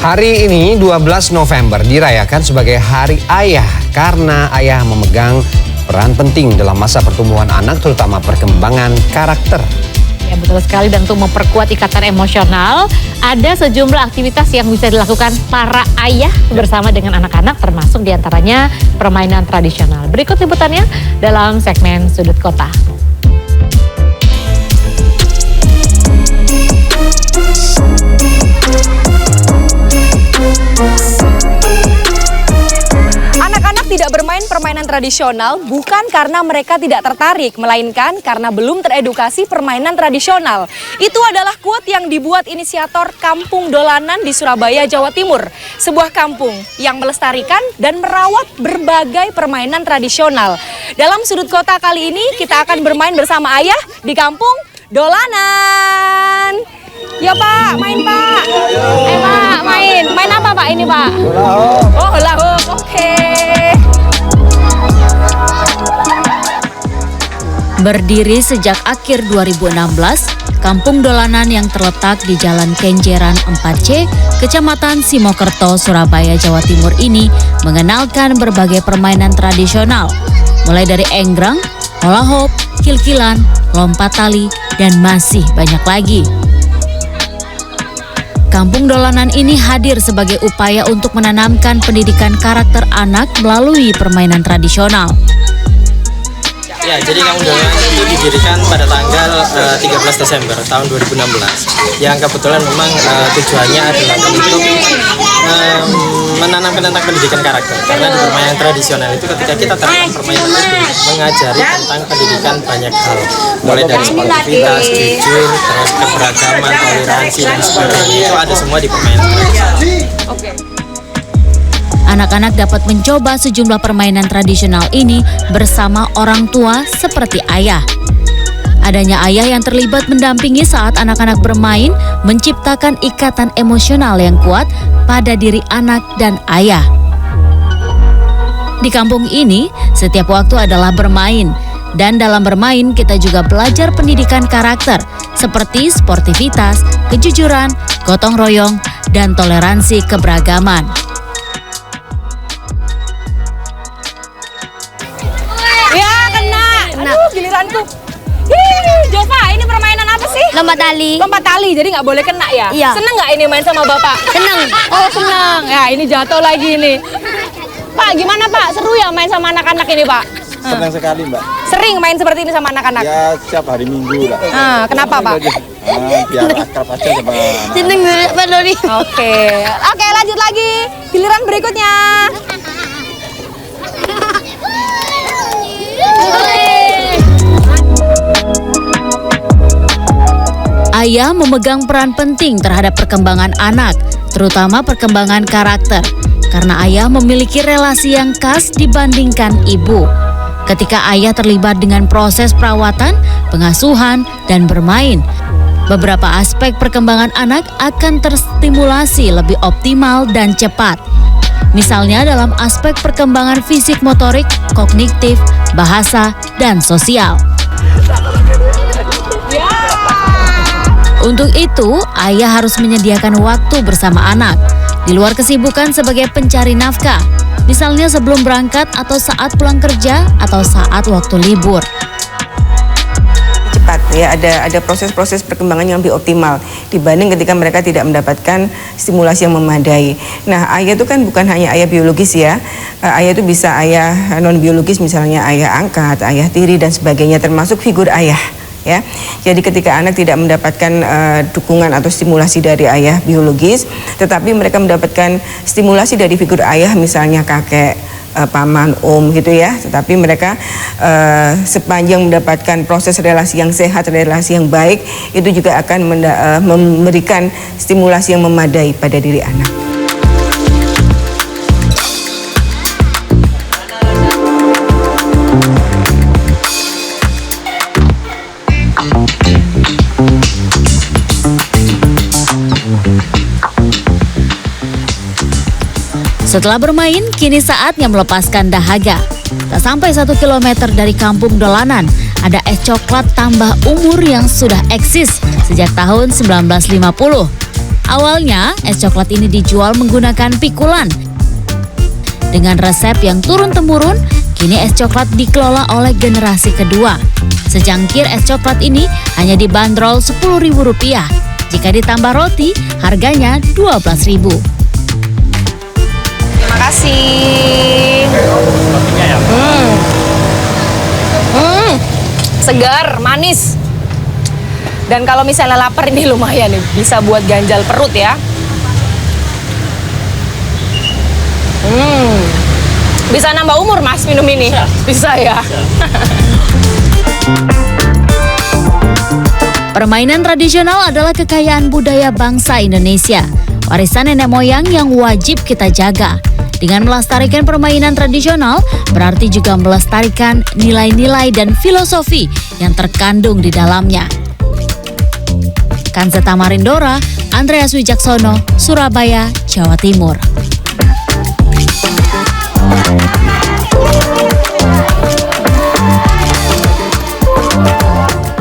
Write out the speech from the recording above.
Hari ini 12 November dirayakan sebagai Hari Ayah karena ayah memegang peran penting dalam masa pertumbuhan anak, terutama perkembangan karakter. Ya, betul sekali, dan untuk memperkuat ikatan emosional, ada sejumlah aktivitas yang bisa dilakukan para ayah bersama dengan anak-anak, termasuk diantaranya permainan tradisional. Berikut liputannya dalam segmen Sudut Kota. Anak-anak tidak bermain permainan tradisional bukan karena mereka tidak tertarik, melainkan karena belum teredukasi permainan tradisional. Itu adalah quote yang dibuat inisiator Kampung Dolanan di Surabaya, Jawa Timur. Sebuah kampung yang melestarikan dan merawat berbagai permainan tradisional. Dalam Sudut Kota kali ini kita akan bermain bersama ayah di Kampung Dolanan. Ya Pak, main Pak. Ayo Pak, main. Main apa Pak ini Pak? Oh, hula hoop. Oke. Berdiri sejak akhir 2016, Kampung Dolanan yang terletak di Jalan Kenjeran 4C, Kecamatan Simokerto, Surabaya, Jawa Timur ini mengenalkan berbagai permainan tradisional, mulai dari enggrang, hula hoop, kil-kilan, lompat tali, dan masih banyak lagi. Kampung Dolanan ini hadir sebagai upaya untuk menanamkan pendidikan karakter anak melalui permainan tradisional. Ya, jadi Kampung Dolanan itu didirikan pada tanggal 13 Desember tahun 2016. Yang kebetulan memang tujuannya adalah untuk menanamkan tentang pendidikan karakter. Karena di permainan tradisional itu ketika kita terapkan permainan itu mengajari tentang pendidikan banyak hal. Mulai dari sportivitas, jujur, terus keberagaman, toleransi, dan sebagainya. Itu ada semua di permainan tradisional. Anak-anak dapat mencoba sejumlah permainan tradisional ini bersama orang tua seperti ayah. Adanya ayah yang terlibat mendampingi saat anak-anak bermain menciptakan ikatan emosional yang kuat pada diri anak dan ayah. Di kampung ini, setiap waktu adalah bermain. Dan dalam bermain kita juga belajar pendidikan karakter seperti sportivitas, kejujuran, gotong royong, dan toleransi keberagaman. Aduh, giliranku. Jova, ini permainan apa sih? Lompat tali. Lompat tali, jadi nggak boleh kena ya? Iya. Seneng nggak ini main sama Bapak? Seneng. Oh, seneng. Ya, ini jatuh lagi nih. Pak, gimana Pak? Seru ya main sama anak-anak ini, Pak? Senang sekali, Mbak. Sering main seperti ini sama anak-anak? Ya, setiap hari Minggu lah. Kenapa, Pak? Biar akrab aja sama anak. Seneng banget Pak Doni. Oke, lanjut lagi. Giliran berikutnya. Ayah memegang peran penting terhadap perkembangan anak, terutama perkembangan karakter, karena ayah memiliki relasi yang khas dibandingkan ibu. Ketika ayah terlibat dengan proses perawatan, pengasuhan, dan bermain, beberapa aspek perkembangan anak akan terstimulasi lebih optimal dan cepat. Misalnya dalam aspek perkembangan fisik motorik, kognitif, bahasa, dan sosial. Untuk itu, ayah harus menyediakan waktu bersama anak, di luar kesibukan sebagai pencari nafkah, misalnya sebelum berangkat atau saat pulang kerja atau saat waktu libur. Cepat ya, ada proses-proses perkembangan yang lebih optimal dibanding ketika mereka tidak mendapatkan stimulasi yang memadai. Nah, ayah itu kan bukan hanya ayah biologis ya. Ayah itu bisa ayah non biologis, misalnya ayah angkat, ayah tiri dan sebagainya, termasuk figur ayah. Ya, jadi ketika anak tidak mendapatkan dukungan atau stimulasi dari ayah biologis, tetapi mereka mendapatkan stimulasi dari figur ayah, misalnya kakek, paman, om gitu ya, tetapi mereka sepanjang mendapatkan proses relasi yang sehat, relasi yang baik, itu juga akan memberikan stimulasi yang memadai pada diri anak. Setelah bermain, kini saatnya melepaskan dahaga. Tak sampai 1 kilometer dari Kampung Dolanan, ada es coklat tambah umur yang sudah eksis sejak tahun 1950. Awalnya, es coklat ini dijual menggunakan pikulan. Dengan resep yang turun-temurun, kini es coklat dikelola oleh generasi kedua. Secangkir es coklat ini hanya dibanderol Rp10.000. Jika ditambah roti, harganya Rp12.000. Terima kasih. Segar, manis. Dan kalau misalnya lapar ini lumayan nih, bisa buat ganjal perut ya. Bisa nambah umur Mas minum ini? Bisa ya. Permainan tradisional adalah kekayaan budaya bangsa Indonesia, warisan nenek moyang yang wajib kita jaga. Dengan melestarikan permainan tradisional, berarti juga melestarikan nilai-nilai dan filosofi yang terkandung di dalamnya. Kanzeta Marindora, Andreas Wijaksono, Surabaya, Jawa Timur.